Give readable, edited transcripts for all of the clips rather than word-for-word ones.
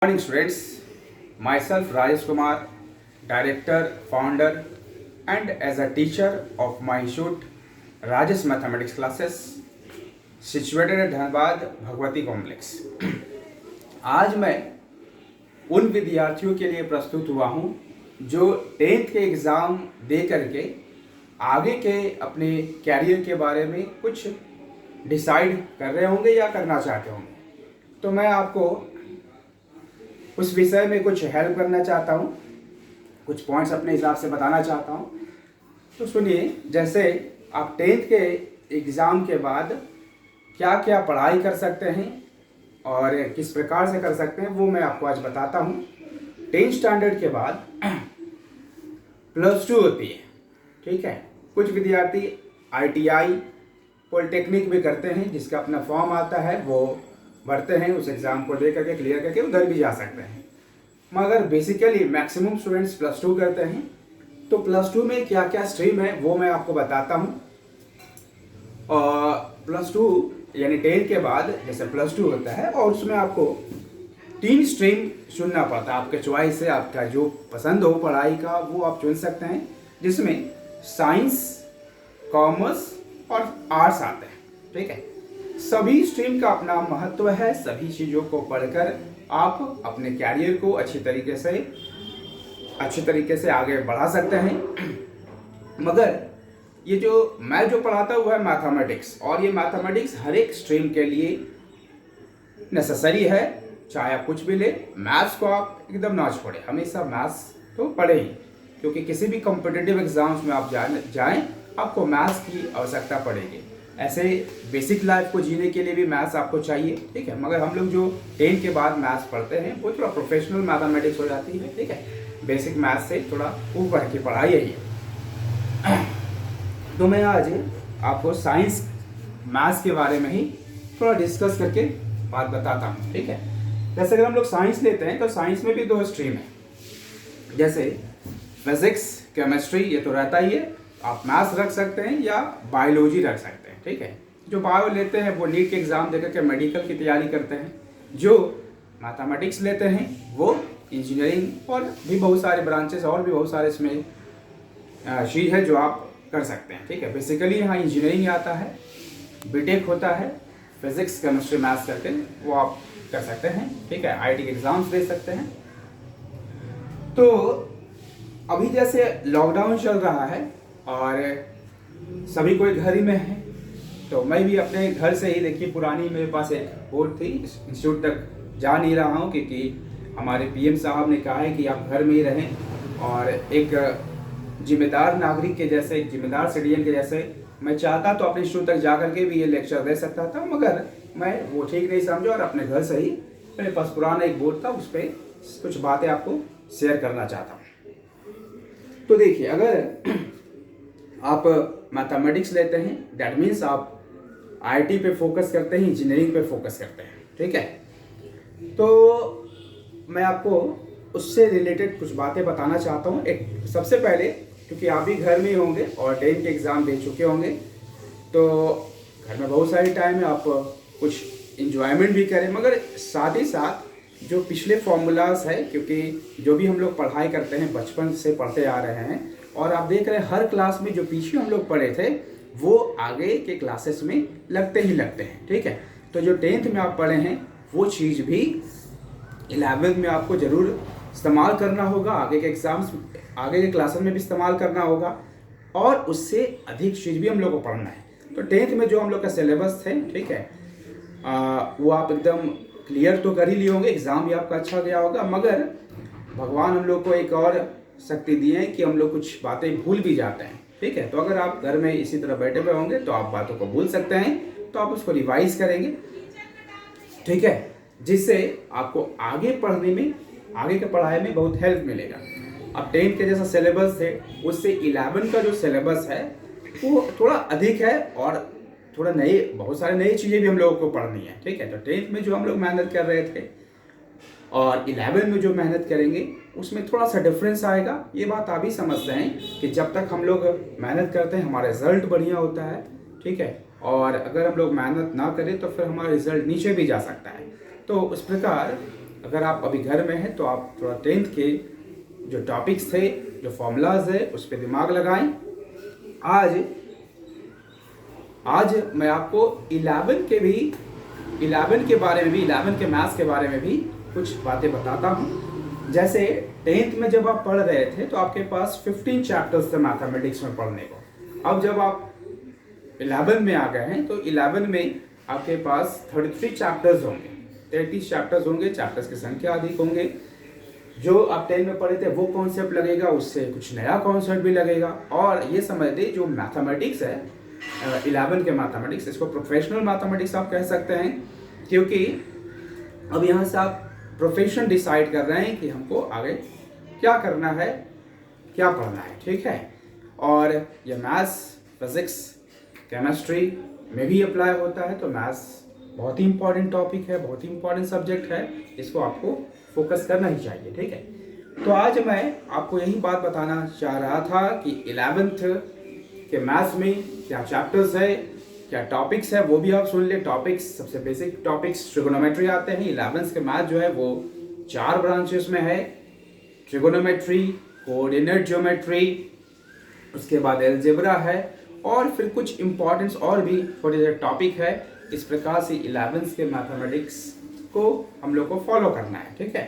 Morning students, myself Rajesh Kumar, director, founder and as a teacher of my institute Rajesh Mathematics classes situated at Dhanbad Bhagwati complex. आज मैं उन विद्यार्थियों के लिए प्रस्तुत हुआ हूँ जो 10th के एग्ज़ाम दे करके आगे के अपने कैरियर के बारे में कुछ डिसाइड कर रहे होंगे या करना चाहते होंगे। तो मैं आपको उस विषय में कुछ हेल्प करना चाहता हूँ, कुछ पॉइंट्स अपने हिसाब से बताना चाहता हूँ। तो सुनिए, जैसे आप 10th के एग्ज़ाम के बाद क्या क्या पढ़ाई कर सकते हैं और किस प्रकार से कर सकते हैं वो मैं आपको आज बताता हूँ। 10th स्टैंडर्ड के बाद +2 होती है, ठीक है। कुछ विद्यार्थी ITI पॉलिटेक्निक भी करते हैं, जिसका अपना फॉर्म आता है, वो भरते हैं, उस एग्ज़ाम को दे करके क्लियर करके उधर भी जा सकते हैं। मगर बेसिकली मैक्सिमम स्टूडेंट्स +2 करते हैं। तो +2 में क्या क्या स्ट्रीम है वो मैं आपको बताता हूँ। और +2 यानी 10 के बाद जैसे +2 होता है और उसमें आपको 3 स्ट्रीम चुनना पड़ता है। आपके चॉइस से आपका जो पसंद हो पढ़ाई का वो आप चुन सकते हैं, जिसमें साइंस, कॉमर्स और आर्ट्स आते हैं, ठीक है। सभी स्ट्रीम का अपना महत्व है। सभी चीज़ों को पढ़कर आप अपने कैरियर को अच्छी तरीके से आगे बढ़ा सकते हैं। मगर ये जो मैं पढ़ाता हुआ है मैथमेटिक्स, और ये मैथमेटिक्स हर एक स्ट्रीम के लिए नेसेसरी है। चाहे आप कुछ भी ले, मैथ्स को आप एकदम ना छोड़ें, हमेशा मैथ्स तो पढ़े ही, क्योंकि किसी भी कॉम्पिटिटिव एग्जाम्स में आप जाएं आपको मैथ्स की आवश्यकता पड़ेगी। ऐसे बेसिक लाइफ को जीने के लिए भी मैथ्स आपको चाहिए, ठीक है। मगर हम लोग जो 10 के बाद मैथ्स पढ़ते हैं वो थोड़ा प्रोफेशनल मैथमेटिक्स हो जाती है, ठीक है। बेसिक मैथ्स से थोड़ा ऊपर की पढ़ाई है ये। तो मैं आज आपको साइंस मैथ्स के बारे में ही थोड़ा डिस्कस करके बात बताता हूँ, ठीक है। जैसे अगर हम लोग साइंस लेते हैं तो साइंस में भी 2 स्ट्रीम है, जैसे फिजिक्स, केमिस्ट्री, ये तो रहता ही है। आप मैथ्स रख सकते हैं या बायोलॉजी रख सकते हैं, ठीक है। जो बायो लेते हैं वो नीट के एग्ज़ाम देकर के मेडिकल की तैयारी करते हैं। जो मैथमेटिक्स लेते हैं वो इंजीनियरिंग और भी बहुत सारे ब्रांचेस और भी बहुत सारे इसमें चीज़ है जो आप कर सकते हैं, ठीक है। बेसिकली यहाँ इंजीनियरिंग आता है, बीटेक होता है, फिजिक्स, केमिस्ट्री, मैथ्स करके वो आप कर सकते हैं, ठीक है। IIT के एग्ज़ाम्स दे सकते हैं। तो अभी जैसे लॉकडाउन चल रहा है और सभी कोई घर ही में है, तो मैं भी अपने घर से ही, देखिए पुरानी मेरे पास एक बोर्ड थी, इंस्टीट्यूट तक जा नहीं रहा हूँ क्योंकि हमारे PM साहब ने कहा है कि आप घर में ही रहें। और एक जिम्मेदार नागरिक के जैसे, एक जिम्मेदार सिटीजन के जैसे मैं चाहता तो अपने इंस्टीट्यूट तक जा करके भी ये लेक्चर दे सकता था, मगर मैं वो ठीक नहीं समझा और अपने घर से ही, मेरे पास पुराना एक बोर्ड था, उस पर कुछ बातें आपको शेयर करना चाहता हूँ। तो देखिए, अगर आप मैथमेटिक्स लेते हैं दैट मीन्स आप IIT पे फोकस करते हैं, इंजीनियरिंग पे फोकस करते हैं, ठीक है। तो मैं आपको उससे रिलेटेड कुछ बातें बताना चाहता हूँ। एक सबसे पहले, क्योंकि आप भी घर में ही होंगे और 10 के एग्ज़ाम दे चुके होंगे, तो घर में बहुत सारी टाइम है, आप कुछ इंजॉयमेंट भी करें, मगर साथ ही साथ जो पिछले फॉर्मूलाज है, क्योंकि जो भी हम लोग पढ़ाई करते हैं बचपन से पढ़ते आ रहे हैं, और आप देख रहे हैं हर क्लास में जो पीछे हम लोग पढ़े थे वो आगे के क्लासेस में लगते हैं, ठीक है। तो जो 10th में आप पढ़े हैं वो चीज़ भी 11th में आपको ज़रूर इस्तेमाल करना होगा, आगे के एग्ज़ाम्स, आगे के क्लासेस में भी इस्तेमाल करना होगा, और उससे अधिक चीज़ भी हम लोग को पढ़ना है। तो 10th में जो हम लोग का सिलेबस थे, ठीक है, वो आप एकदम क्लियर तो कर ही लिए होंगे, एग्ज़ाम भी आपका अच्छा गया होगा, मगर भगवान हम लोग को एक और शक्ति दी है कि हम लोग कुछ बातें भूल भी जाते हैं, ठीक है। तो अगर आप घर में इसी तरह बैठे हुए होंगे तो आप बातों को भूल सकते हैं, तो आप उसको रिवाइज करेंगे, ठीक है, जिससे आपको आगे पढ़ने में, आगे के पढ़ाई में बहुत हेल्प मिलेगा। अब 10 के जैसा सिलेबस है, उससे 11 का जो सिलेबस है वो थोड़ा अधिक है और थोड़ा बहुत सारे नई चीज़ें भी हम लोगों को पढ़नी है, ठीक है। तो 10th में जो हम लोग मेहनत कर रहे थे और 11 में जो मेहनत करेंगे उसमें थोड़ा सा डिफरेंस आएगा। ये बात आप भी समझते हैं कि जब तक हम लोग मेहनत करते हैं हमारा रिजल्ट बढ़िया होता है, ठीक है, और अगर हम लोग मेहनत ना करें तो फिर हमारा रिजल्ट नीचे भी जा सकता है। तो उस प्रकार अगर आप अभी घर में हैं तो आप थोड़ा 10th के जो टॉपिक्स थे, जो फॉर्मूलाज है, उस पर दिमाग लगाएं। आज मैं आपको 11 के बारे में भी, 11 के मैथ्स के बारे में भी कुछ बातें बताता हूँ। जैसे 10th में जब आप पढ़ रहे थे तो आपके पास 15 चैप्टर्स थे मैथमेटिक्स में पढ़ने को। अब जब आप 11 में आ गए हैं तो 11 में आपके पास 33 चैप्टर्स होंगे, 33 चैप्टर्स होंगे। चैप्टर्स की संख्या अधिक होंगे। जो आप 10 में पढ़े थे वो कॉन्सेप्ट लगेगा, उससे कुछ नया कॉन्सेप्ट भी लगेगा। और ये समझ लीजिए जो मैथमेटिक्स है 11 के मैथमेटिक्स, इसको प्रोफेशनल मैथमेटिक्स आप कह सकते हैं, क्योंकि अब यहाँ से आप प्रोफेशन डिसाइड कर रहे हैं कि हमको आगे क्या करना है, क्या पढ़ना है, ठीक है। और ये मैथ्स, फिजिक्स, केमिस्ट्री में भी अप्लाई होता है। तो मैथ्स बहुत ही इंपॉर्टेंट टॉपिक है, बहुत ही इंपॉर्टेंट सब्जेक्ट है, इसको आपको फोकस करना ही चाहिए, ठीक है। तो आज मैं आपको यही बात बताना चाह रहा था कि 11th के मैथ्स में क्या चैप्टर्स है, क्या टॉपिक्स है, वो भी आप सुन ले। टॉपिक्स, सबसे बेसिक टॉपिक्स ट्रिगोनोमेट्री आते हैं। 11th के मैथ जो है वो 4 ब्रांचेस में है, ट्रिगोनोमेट्री, कोऑर्डिनेट ज्योमेट्री, उसके बाद अलजेब्रा है, और फिर कुछ इंपॉर्टेंस और भी थोड़े टॉपिक है। इस प्रकार से 11th के मैथमेटिक्स को हम लोग को फॉलो करना है, ठीक है।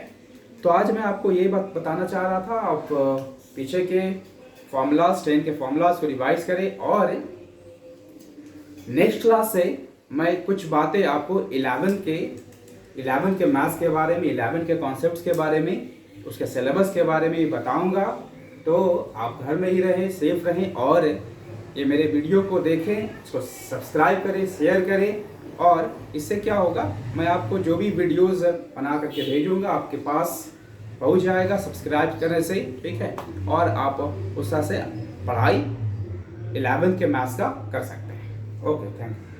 तो आज मैं आपको ये बात बताना चाह रहा था, आप पीछे के फॉर्मूलाज, 10 के फॉर्मूलाज को रिवाइज करें। और नेक्स्ट क्लास से मैं कुछ बातें आपको 11 के मैथ्स के बारे में, 11 के कॉन्सेप्ट्स के बारे में, उसके सिलेबस के बारे में बताऊंगा। तो आप घर में ही रहें, सेफ रहें, और ये मेरे वीडियो को देखें, इसको सब्सक्राइब करें, शेयर करें। और इससे क्या होगा, मैं आपको जो भी वीडियोस बना करके भेजूंगा आपके पास पहुंच जाएगा सब्सक्राइब करने से, ठीक है। और आप उस तरह से पढ़ाई 11 के मैथ्स का कर सकते हैं। Okay, thank you.